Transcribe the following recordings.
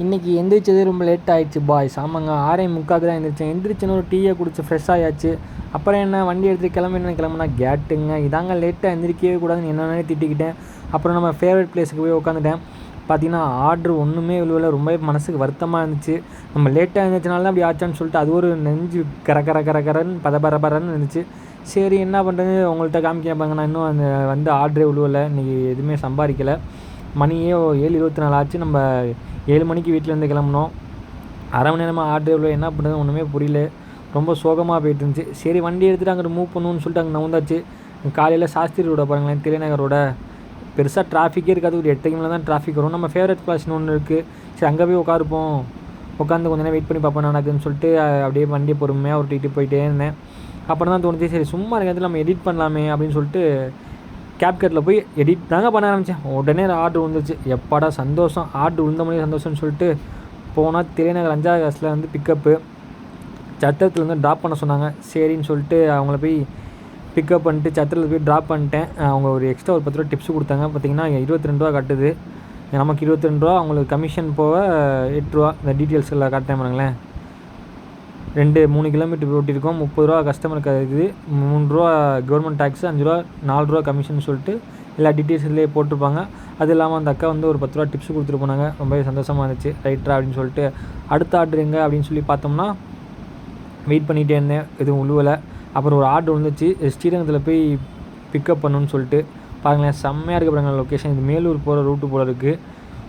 இன்றைக்கி எந்திரிச்சது ரொம்ப லேட் ஆகிடுச்சு பாய்ஸ். ஆமாங்க, 6:45 தான் எந்திரிச்சேன். எந்திரிச்சேன்னு ஒரு டீயை குடிச்சு ஃப்ரெஷ் ஆயாச்சு. அப்புறம் என்ன, வண்டி எடுத்து கிளம்புனா கேட்டுங்க. இதாங்க லேட்டாக எந்திரிக்கவே கூடாதுன்னு என்னென்னே திட்டிக்கிட்டேன். அப்புறம் நம்ம ஃபேவரட் பிளேஸுக்கு போய் உட்காந்துட்டேன். பார்த்தீங்கன்னா ஆர்டர் ஒன்றுமே இவ்வளோ ரொம்ப மனசுக்கு வருத்தமாக இருந்துச்சு. நம்ம லேட்டாக இருந்துச்சுனால தான் அப்படி ஆச்சான்னு சொல்லிட்டு அது ஒரு நெஞ்சு கரன்னு பரபரன்னு இருந்துச்சு. சரி என்ன பண்ணுறது, உங்கள்கிட்ட காமிக்க பாருங்க. நான் இன்னும் அந்த ஆர்டரே விழுவலை. இன்றைக்கி எதுவுமே சம்பாதிக்கலை. மணியே 7:24 ஆச்சு. நம்ம 7 மணிக்கு வீட்டிலேருந்து கிளம்புனோம். அரை மணி நேரமாக ஆர்டர் எவ்வளோ, என்ன பண்ணுறது ஒன்றுமே புரியல. ரொம்ப சோகமாக போயிட்டு இருந்துச்சு. சரி வண்டி எடுத்துகிட்டு அங்கே மூவ் பண்ணுன்னு சொல்லிட்டு அங்கே நவுந்தாச்சு. காலையில் சாஸ்திரி ரோட பாருங்களேன், திரைநகர் ரோட பெருசாக டிராஃபிக்கே இருக்காது. ஒரு 8 மணிக்கு தான் டிராஃபிக் வரும். நம்ம ஃபேவரட் பிளேஸ்னு ஒன்று இருக்குது. சரி அங்கே போய் உட்காந்து கொஞ்ச நேரம் வெயிட் பண்ணி பார்ப்போம் நடக்குதுன்னு சொல்லிட்டு அப்படியே வண்டியை பொறுமையாக ஓட்டிகிட்டு போயிட்டே இருந்தேன். அப்புறம் தான் தோணுச்சு, சரி சும்மா இருக்கிறது நம்ம எடிட் பண்ணலாமே அப்படின்னு சொல்லிட்டு கேப்கட்டில் போய் எடிட் தாங்க பண்ண ஆரம்பித்தேன். உடனே ஆர்டர் வந்துச்சு. எப்பாடா சந்தோஷம், ஆர்டர் விழுந்த மணி சந்தோஷம்னு சொல்லிட்டு போனால் திரைநகர் 5ஆவது கிளாஸில் வந்து பிக்கப்பு சத்திரத்தில் வந்து ட்ராப் பண்ண சொன்னாங்க. சரின்னு சொல்லிட்டு அவங்கள போய் பிக்கப் பண்ணிட்டு சத்திரத்தில் போய் ட்ராப் பண்ணிட்டேன். அவங்க ஒரு எக்ஸ்ட்ரா ஒரு 10 ரூபா டிப்ஸ் கொடுத்தாங்க. பார்த்திங்கன்னா 22 ரூபா கட்டுது. நமக்கு 22 ரூபா, அவங்களுக்கு கமிஷன் போக 8 ரூபா. இந்த டீட்டெயில்ஸ் எல்லாம் காட்டேன் பாருங்களேன். 3 கிலோமீட்டர் ஓட்டியிருக்கோம். 30 ரூபா கஸ்டமருக்கு இருக்குது, 3 ரூபா கவர்மெண்ட் டேக்ஸு, 5 ரூபா 4 ரூபா கமிஷன் சொல்லிட்டு எல்லா டீட்டெயில்ஸ்லேயே போட்டிருப்பாங்க. அது இல்லாமல் அந்த அக்கா வந்து ஒரு 10 ரூபா டிப்ஸ் கொடுத்துட்டு போனாங்க. ரொம்பவே சந்தோஷமாக இருந்துச்சு. ரைட்டரா அப்படின்னு சொல்லிட்டு அடுத்த ஆர்டர் எங்கே அப்படின்னு சொல்லி பார்த்தோம்னா வெயிட் பண்ணிகிட்டே இருந்தேன். எதுவும் உழுவலை. அப்புறம் ஒரு ஆர்டர் வந்துச்சு, ஸ்ரீரங்கத்தில் போய் பிக்கப் பண்ணணுன்னு சொல்லிட்டு. பாருங்களேன், செம்மையாக இருக்க பாருங்கள் லொக்கேஷன். இது மேலூர் போகிற ரூட்டு போல் இருக்குது.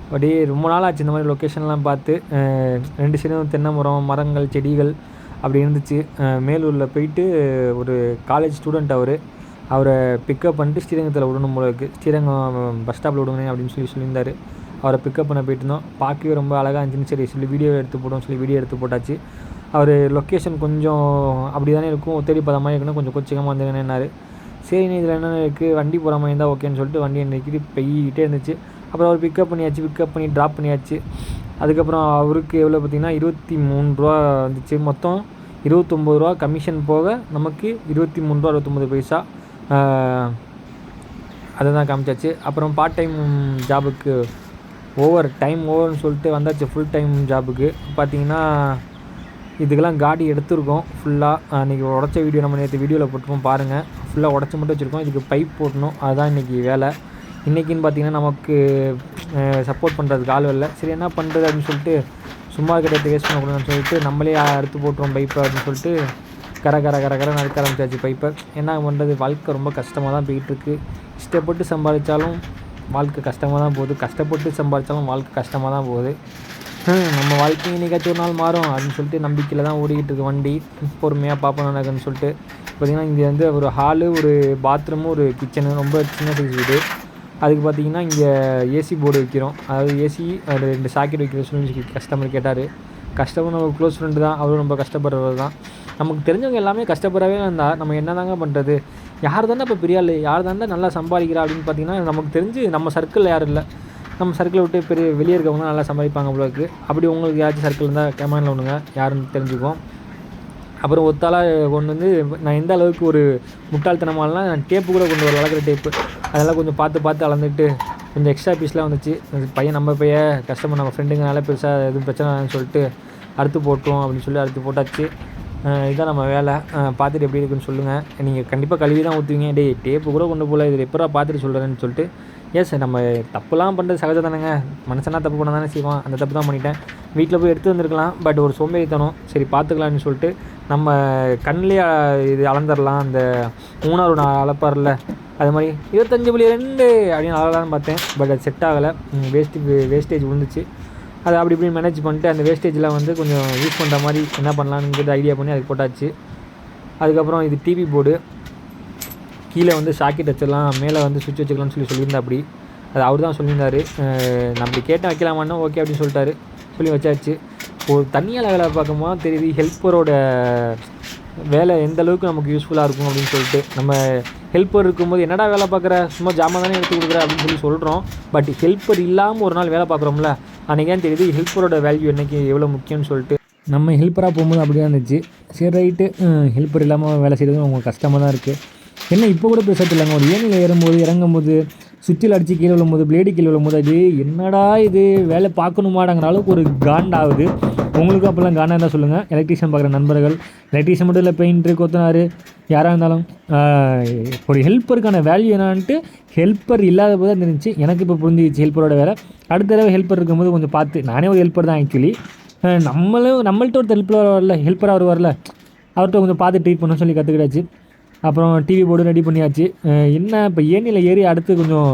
அப்படியே ரொம்ப நாள் ஆச்சு இந்த மாதிரி லொக்கேஷன்லாம் பார்த்து. 2 சைடும் தென்னை மரங்கள் செடிகள் அப்படி இருந்துச்சு. மேலூரில் போயிட்டு ஒரு காலேஜ் ஸ்டூடெண்ட் அவரை பிக்கப் பண்ணிட்டு ஸ்ரீரங்கத்தில் விடணும் போல இருக்குது. ஸ்ரீரங்கம் பஸ் ஸ்டாப்பில் விடுங்க அப்படின்னு சொல்லியிருந்தார். அவரை பிக்கப் பண்ண போயிட்டு இருந்தோம். பார்க்கவே ரொம்ப அழகாக இருந்துச்சுன்னு சரி சொல்லி வீடியோ எடுத்து போட்டாச்சு. அவர் லொக்கேஷன் கொஞ்சம் அப்படி தானே இருக்கும், தேடி பார்த்த மாதிரி இருக்கணும், கொஞ்சம் கொச்சிக்கமாக வந்துங்கன்னாரு. சரிண்ணே இதில் என்னென்ன இருக்குது, வண்டி போகிற மாதிரி இருந்தால் ஓகேன்னு சொல்லிட்டு வண்டி நிற்கிட்டு போய்கிட்டே இருந்துச்சு. அப்புறம் அவர் பிக்கப் பண்ணி ட்ராப் பண்ணியாச்சு. அதுக்கப்புறம் அவருக்கு எவ்வளோ பார்த்திங்கன்னா 23 ரூபா வந்துச்சு. மொத்தம் 29 ரூபா கமிஷன் போக நமக்கு 23 ரூபா 69 பைசா. அதை தான் காமிச்சாச்சு. அப்புறம் பார்ட் டைம் ஜாபுக்கு ஓவர்னு சொல்லிட்டு வந்தாச்சு. ஃபுல் டைம் ஜாபுக்கு பார்த்திங்கன்னா இதுக்கெல்லாம் காடி எடுத்துருக்கோம் ஃபுல்லாக. இன்றைக்கி உடச்ச வீடியோ நம்ம நேற்று வீடியோவில் போட்டுருப்போம் பாருங்கள். ஃபுல்லாக உடச்சி மட்டும் வச்சுருக்கோம். இதுக்கு பைப் போடணும், அதுதான் இன்றைக்கி வேலை. இன்றைக்கின்னு பார்த்திங்கன்னா நமக்கு சப்போர்ட் பண்ணுறதுக்கு ஆள் இல்லை. சரி என்ன பண்ணுறது அப்படின்னு சொல்லிட்டு சும்மா கிடையாது, வேஸ்ட் பண்ணக்கூடாதுன்னு சொல்லிட்டு நம்மளே அறுத்து போட்டுருவோம் பைப்பை அப்படின்னு சொல்லிட்டு கரை நடக்க ஆரம்பிச்சாச்சு பைப்பை. என்ன பண்ணுறது, வாழ்க்கை ரொம்ப கஷ்டமாக தான் போயிட்டுருக்கு. இஷ்டப்பட்டு சம்பாதிச்சாலும் வாழ்க்கை கஷ்டமாக தான் போகுது, கஷ்டப்பட்டு சம்பாதிச்சாலும் வாழ்க்கை கஷ்டமாக தான் போகுது. நம்ம வாழ்க்கை இன்றைக்காச்சும் ஒரு நாள் மாறும் அப்படின்னு சொல்லிட்டு நம்பிக்கையில் தான் ஓடிக்கிட்டு இருக்கு வண்டி. பொறுமையாக பார்ப்போம் நடக்குன்னு சொல்லிட்டு. பார்த்திங்கன்னா இங்கே வந்து ஒரு ஹாலு, ஒரு பாத்ரூமு, ஒரு கிச்சனு, ரொம்ப சின்ன சைஸ் வீடு. அதுக்கு பார்த்திங்கன்னா இங்கே ஏசி போர்டு வைக்கிறோம். அதாவது ஏசி அது 2 சாக்கெட் வைக்கிற சொல்லி கஸ்டமர் கேட்டார். கஸ்டமர் நம்ம க்ளோஸ் ஃப்ரெண்டு தான், அவரும் ரொம்ப கஷ்டப்படுறவர் தான். நமக்கு தெரிஞ்சவங்க எல்லாமே கஷ்டப்படவே இருந்தால் நம்ம என்ன தாங்க பண்ணுறது. யார் தானே இப்போ பெரிய ஆள், யார் தானே நல்லா சம்பாதிக்கிறா அப்படின்னு பார்த்திங்கன்னா நமக்கு தெரிஞ்சு நம்ம சர்க்கிளில் யாரும் இல்லை. நம்ம சர்க்கிளை விட்டு வெளியே இருக்கவங்க நல்லா சம்பாதிப்பாங்க உங்களுக்கு. அப்படி உங்களுக்கு யாராச்சும் சர்க்கிள் இருந்தால் கமெண்டில் ஒன்றுங்க, யாருன்னு தெரிஞ்சுக்குவோம். அப்புறம் ஒத்தாலாக கொண்டு வந்து நான் எந்த அளவுக்கு ஒரு முட்டாள்தனமாலாம் நான் டேப்பு கூட கொண்டு வர வளர்க்குற டேப்பு அதெல்லாம் கொஞ்சம் பார்த்து அளந்துட்டு கொஞ்சம் எக்ஸ்ட்ரா பீஸ்லாம் வந்துச்சு. நம்ம கஸ்டமர் நம்ம ஃப்ரெண்டுங்கனால பெருசாக எதுவும் பிரச்சனை இல்லைன்னு சொல்லிட்டு அறுத்து போட்டோம் அப்படின்னு சொல்லி அறுத்து போட்டாச்சு. இதுதான் நம்ம வேலை. பார்த்துட்டு எப்படி இருக்குன்னு சொல்லுங்கள். நீங்கள் கண்டிப்பாக கழுவி தான் ஊற்றுவீங்க. டேப்பு கூட கொண்டு போகல, இது எப்போ பார்த்துட்டு சொல்கிறேன்னு சொல்லிட்டு. நம்ம தப்புலாம் பண்ணுறது சகஜம் தானேங்க. மனுஷனா தப்பு பண்ண தானே செய்வான். அந்த தப்பு தான் பண்ணிட்டேன். வீட்டில் போய் எடுத்து வந்திருக்கலாம், பட் ஒரு சோம்பேறித்தனம். சரி பார்த்துக்கலான்னு சொல்லிட்டு நம்ம கண்ணிலே இது அளந்துடலாம். அந்த ஊனார் அளப்பார்ல அது மாதிரி 25.2 அப்படின்னு அளலான்னு பார்த்தேன். பட் அது செட் ஆகலை. வேஸ்டேஜ் விழுந்துச்சு. அதை அப்படி இப்படி மேனேஜ் பண்ணிட்டு அந்த வேஸ்டேஜில் வந்து கொஞ்சம் யூஸ் பண்ணுற மாதிரி என்ன பண்ணலான்னு ஐடியா பண்ணி அதுக்கு போட்டாச்சு. அதுக்கப்புறம் இது டிவி போர்டு, கீழே வந்து சாக்கெட் வச்சிடலாம், மேலே வந்து சுவிட்ச் வச்சுக்கலாம்னு சொல்லியிருந்தா. அப்படி அது அவர் தான் சொல்லியிருந்தார். நான் அப்படி கேட்டேன் வைக்கலாமான்னா ஓகே அப்படின்னு சொல்லிட்டாரு. சொல்லி வச்சாச்சு. ஒரு தனியால் வேலை பார்க்கும்போது தெரியுது ஹெல்ப்பரோட வேலை எந்த அளவுக்கு நமக்கு யூஸ்ஃபுல்லாக இருக்கும் அப்படின்னு சொல்லிட்டு. நம்ம ஹெல்ப்பர் இருக்கும்போது என்னடா வேலை பார்க்குற, சும்மா ஜாமான் தானே எடுத்து கொடுக்குற அப்படின்னு சொல்கிறோம். பட் ஹெல்ப்பர் இல்லாமல் ஒரு நாள் வேலை பார்க்குறோம்ல, அன்றைக்கே தெரியுது ஹெல்ப்பரோட வேல்யூ என்றைக்கு எவ்வளோ முக்கியம்னு சொல்லிட்டு. நம்ம ஹெல்ப்பராக போகும்போது அப்படி தான் இருந்துச்சு. சரி ரைட்டு, ஹெல்ப்பர் இல்லாமல் வேலை செய்கிறது உங்களுக்கு கஷ்டமாக தான் இருக்குது. என்ன இப்போ கூட பேசுறது இல்லைங்க. ஒரு ஏனியில் ஏறும்போது இறங்கும்போது சுற்றில் அடித்து கீழே விழும்போது பிளேடு கீழே விழும்போது அது என்னடா இது வேலை பார்க்கணுமாடாங்கிற அளவுக்கு ஒரு காண்டாகுது. உங்களுக்கும் அப்போல்லாம் காண்டாக இருந்தால் சொல்லுங்கள். எலக்ட்ரிஷியன் பார்க்குற நண்பர்கள், எலக்ட்ரிஷியன் மட்டும் இல்லை, பெயிண்ட்ரு, கொத்தனார் யாராக இருந்தாலும் ஒரு ஹெல்ப்பருக்கான வேல்யூ என்னான்ட்டு ஹெல்ப்பர் இல்லாத போது தான் தெரிஞ்சு. எனக்கு இப்போ புரிஞ்சிச்சு ஹெல்ப்பரோட வேலை. அடுத்த தடவை ஹெல்ப்பர் இருக்கும்போது கொஞ்சம் பார்த்து, நானே ஒரு ஹெல்ப்பர் தான் ஆக்சுவலி. நம்மள்ட்ட ஒரு ஹெல்ப்பராக வரல, அவர்கிட்ட கொஞ்சம் பார்த்து ட்ரீட் பண்ண சொல்லி கற்றுக்கிட்டாச்சு. அப்புறம் டிவி போர்டு ரெடி பண்ணியாச்சு. என்ன இப்போ ஏணியில் ஏறி அடுத்து கொஞ்சம்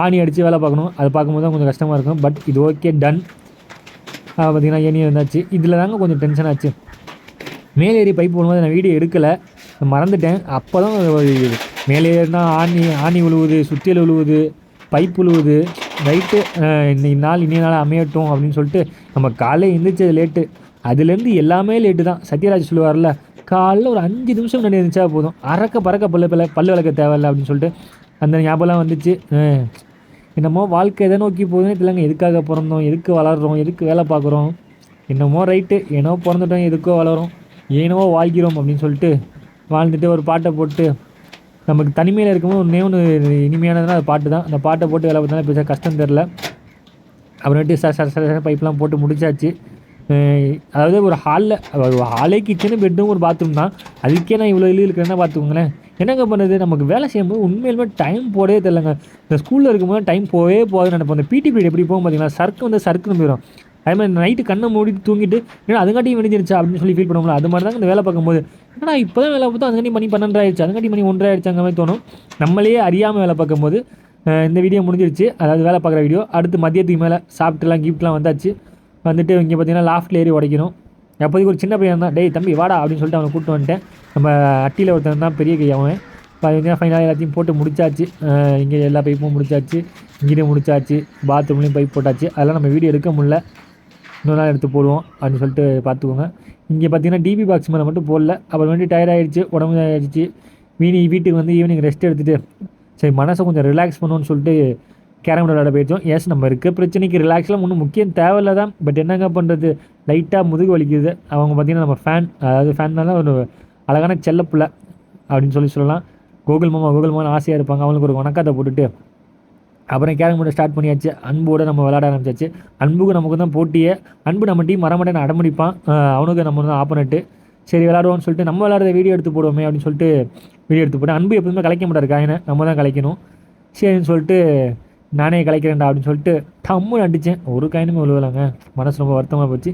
ஆணி அடித்து வேலை பார்க்கணும். அது பார்க்கும்போது தான் கொஞ்சம் கஷ்டமாக இருக்கும். பட் இது ஓகே, டன். பார்த்திங்கன்னா ஏணி வந்தாச்சு. இதில் தாங்க கொஞ்சம் டென்ஷன் ஆச்சு. மேலே ஏறி பைப் போடும்போது நான் வீடியோ எடுக்கலை, மறந்துட்டேன். அப்போ தான் மேலே ஏறினா ஆணி விழுவுது, சுற்றியல் விழுவுது, பைப் விழுவுது. ரைட்டு, இன்னைய நாள் அமையட்டும் அப்படின்னு சொல்லிட்டு நம்ம காலையில் எழுந்திரிச்சது லேட்டு. அதுலேருந்து எல்லாமே லேட்டு தான். சத்யராஜ் சொல்லுவார்ல, காலைல ஒரு 5 நிமிஷம் முன்னாடி இருந்துச்சா போதும், அறக்க பறக்க பல்லு விளக்க தேவையில்லை அப்படின்னு சொல்லிட்டு அந்த ஞாபகம்லாம் வந்துச்சு. என்னமோ வாழ்க்கை எதை நோக்கி போகுதுன்னு தெரியலங்க. எதுக்காக பிறந்தோம், எதுக்கு வளர்கிறோம், எதுக்கு வேலை பார்க்குறோம், என்னமோ ரைட்டு, ஏனோ பிறந்துட்டோம், எதுக்கோ வளரும், ஏனோ வாழ்கிறோம் அப்படின்னு சொல்லிட்டு வாழ்ந்துட்டு ஒரு பாட்டை போட்டு, நமக்கு தனிமையில் இருக்கும்போது ஒன்று இனிமையானதுன்னா அது பாட்டு தான். அந்த பாட்டை போட்டு வேலை பார்த்தாலும் பெருசாக கஷ்டம் தெரில. அப்புறமேட்டு சார் பைப்லாம் போட்டு முடிச்சாச்சு. அதாவது ஒரு ஹாலே கிச்சனு பெட்ரூம் ஒரு பாத்ரூம் தான். அதுக்கே நான் இவ்வளோ இருக்கிறேன்னா பார்த்துக்கோங்களேன். என்னங்க பண்ணுறது, நமக்கு வேலை செய்யும்போது உண்மையிலுமே டைம் போடவே தெரிலங்க. இந்த ஸ்கூலில் இருக்கும்போது டைம் போகுதுன்னு நினைப்போம். அந்த பிடி பீரியட் எப்படி போகும் பார்த்தீங்கன்னா, சர்க்குன்னு போயிடும். அதே மாதிரி நைட்டு கண்ணை மூடிட்டு தூங்கிட்டு ஏன்னா அதுங்காட்டியும் விடிஞ்சிருச்சா அப்படின்னு சொல்லி ஃபீல் பண்ணுவோம்ல. அது மாதிரி தான் இந்த வேலை பார்க்கும்போது, ஏன்னா இப்போ தான் வேலை பார்த்தா அதுங்காட்டி மணி 12 ஆயிடுச்சு, அதுங்காட்டி மணி 1 ஆயிடுச்சு, அந்த மாதிரி தோணும். நம்மளையே அறியாமல் வேலை பார்க்கும்போது இந்த வீடியோ முடிஞ்சிருச்சு. அதாவது வேலை பார்க்குற வீடியோ. அடுத்து மதியத்துக்கு மேலே சாப்பிட்டுலாம் கிஃப்ட்லாம் வந்தாச்சு. வந்துட்டு இங்கே பார்த்தீங்கன்னா லாஃப்ட்டில் ஏறி உடைக்கணும். அப்போதைக்கு ஒரு சின்ன பையன் தான், டேய் தம்பி வாடா அப்படின்னு சொல்லிட்டு அவனை கூப்பிட்டு வந்துட்டேன். நம்ம அட்டியில் ஒருத்தன் தான் பெரிய கை அவன். பார்த்தீங்கன்னா ஃபைனலாக எல்லாத்தையும் போட்டு முடிச்சாச்சு. இங்கே எல்லா பைப்பும் முடிச்சாச்சு, இங்கேயும் முடிச்சாச்சு, பாத்ரூம்லேயும் பைப் போட்டாச்சு. அதெல்லாம் நம்ம வீடியோ எடுக்க முடியல, இன்னொரு நாள் எடுத்து போடுவோம் அப்படின்னு சொல்லிட்டு பார்த்துக்கோங்க. இங்கே பார்த்தீங்கன்னா டிபி பாக்ஸ் மேலே மட்டும் போடல. அப்புறம் வேண்டி டயர்ட் ஆகிடுச்சு, உடம்பு ஆகிடுச்சு. வீட்டுக்கு வந்து ஈவினிங் ரெஸ்ட் எடுத்துகிட்டு சரி மனசை கொஞ்சம் ரிலாக்ஸ் பண்ணுவோன்னு சொல்லிட்டு கேரம் விளையாட போயிட்டோம். எஸ், நம்ம இருக்க பிரச்சனைக்கு ரிலாக்ஸ்லாம் ஒன்றும் முக்கியம் தேவையில்ல தான். பட் என்னங்க பண்ணுறது, லைட்டாக முதுகு வலிக்குது. அவங்க பார்த்திங்கன்னா நம்ம ஃபேன்னால ஒரு அழகான செல்லப்பிள்ளை அப்படின்னு சொல்லலாம். கோகுல் மாமா ஆசையாக இருப்பாங்க. அவங்களுக்கு ஒரு வணக்கத்தை போட்டுட்டு அப்புறம் கேரம் போர்டை ஸ்டார்ட் பண்ணியாச்சு. அன்போடு நம்ம விளையாட ஆரம்பிச்சாச்சு. அன்புக்கு நமக்கு தான் போட்டியே. அன்பு நம்ம டீம் வரமாட்டேன்னு அடம்பிடிப்பான். அவனுக்கு நம்ம தான் ஆப்போனட்டு. சரி விளையாடுவோம்னு சொல்லிட்டு நம்ம விளையாடுற வீடியோ எடுத்து போடுவோமே அப்படின்னு சொல்லிட்டு வீடியோ எடுத்து போட்டேன். அன்பு எப்பவுமே கலைக்க மாட்டார் காயினை, நம்ம தான் கலைக்கணும். சரின்னு சொல்லிட்டு நானே கலைக்கிறேன்டா அப்படின்னு சொல்லிட்டு டம்முன்னு அடித்தேன். ஒரு காயினுமே விழுவலைங்க. மனசு ரொம்ப வருத்தமாக போச்சு.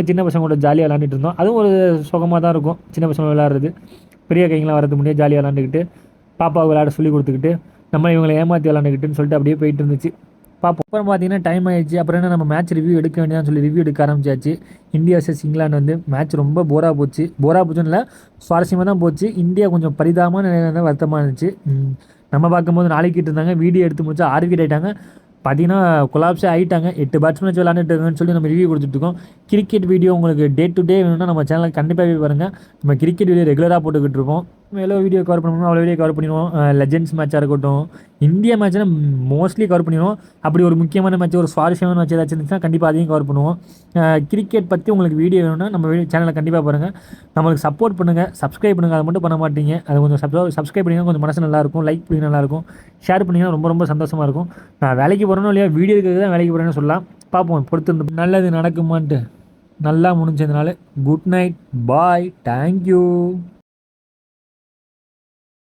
சின்ன பசங்களோட ஜாலியாக விளாண்டுட்டு இருந்தோம். அதுவும் ஒரு சுகமாக தான் இருக்கும், சின்ன பசங்க விளையாடுறது. பெரிய கைங்களாம் வரது முடியாது, ஜாலியாக விளாண்டுக்கிட்டு பாப்பாவை விளையாட சொல்லி கொடுத்துக்கிட்டு நம்ம இவங்களை ஏமாற்றி விளாண்டுக்கிட்டுன்னு சொல்லிட்டு அப்படியே போயிட்டு இருந்துச்சு. பார்ப்போம். அப்புறம் பார்த்தீங்கன்னா டைம் ஆயிடுச்சு. அப்புறம் என்ன, நம்ம மேட்ச் ரிவ்யூ எடுக்க வேண்டியதான்னு சொல்லி ரிவ்யூ எடுக்க ஆரம்பிச்சாச்சு. இந்தியா vs இங்கிலாந்து வந்து மேட்ச் ரொம்ப போராக போச்சுன்னு இல்லை, சுவாரஸ்யமாக தான் போச்சு. இந்தியா கொஞ்சம் பரிதாபமான நிலையில் தான் வருத்தமாக இருந்துச்சு. நம்ம பார்க்கும்போது நாளைக்கிட்டு இருந்தாங்க, வீடியோ எடுத்து முடிச்சா 6 விக்கெட் ஆகிட்டாங்க. பார்த்தீங்கன்னா கொலாப்ஸே ஆகிட்டாங்க. 8 பேட்ஸ்மேன் விளாண்டுட்டு இருக்காங்கன்னு சொல்லி நம்ம ரிவ்யூ கொடுத்துட்ருக்கோம். கிரிக்கெட் வீடியோ உங்களுக்கு டே டு டே வேணும்னா நம்ம சேனலுக்கு கண்டிப்பாக பாருங்கள். நம்ம கிரிக்கெட் வீடியோ ரெகுலராக போட்டுக்கிட்டு இருக்கோம். எவ்வளோ வீடியோ கவர் பண்ணணும் அவ்வளோ வீடியோ கவர் பண்ணிடுவோம். லெஜெண்ட்ஸ் மேட்சாக இருக்கட்டும், இந்தியா மேட்ச்னா மோஸ்ட்லி கவர் பண்ணிடுவோம். அப்படி ஒரு முக்கியமான மேட்ச், ஒரு சுவாரஸ்யமான மேட்ச் ஏதாச்சும் இருந்துச்சுன்னா கண்டிப்பாக அதையும் கவர் பண்ணுவோம். கிரிக்கெட் பற்றி உங்களுக்கு வீடியோ வேணும்னா நம்ம சேனலை கண்டிப்பாக பாருங்கள். நம்மளுக்கு சப்போர்ட் பண்ணுங்கள், சப்ஸ்கிரைப் பண்ணுங்கள். அதை மட்டும் பண்ண மாட்டீங்க. அது கொஞ்சம் சப்ஸ்கிரைப் பண்ணிங்கன்னா கொஞ்சம் மனசு நல்லாயிருக்கும். லைக் பண்ணி நல்லாயிருக்கும். ஷேர் பண்ணிங்கன்னா ரொம்ப ரொம்ப சந்தோஷமாக இருக்கும். நான் வேலைக்கு போகிறேனோ இல்லையா, வீடியோ இருக்கிறது தான் வேலைக்கு போகிறேன்னு சொல்லலாம். பார்ப்போம், பொறுத்து நல்லது நடக்குமான்ட்டு. நல்லா முடிஞ்சதுனால குட் நைட், பாய், தேங்க்யூ.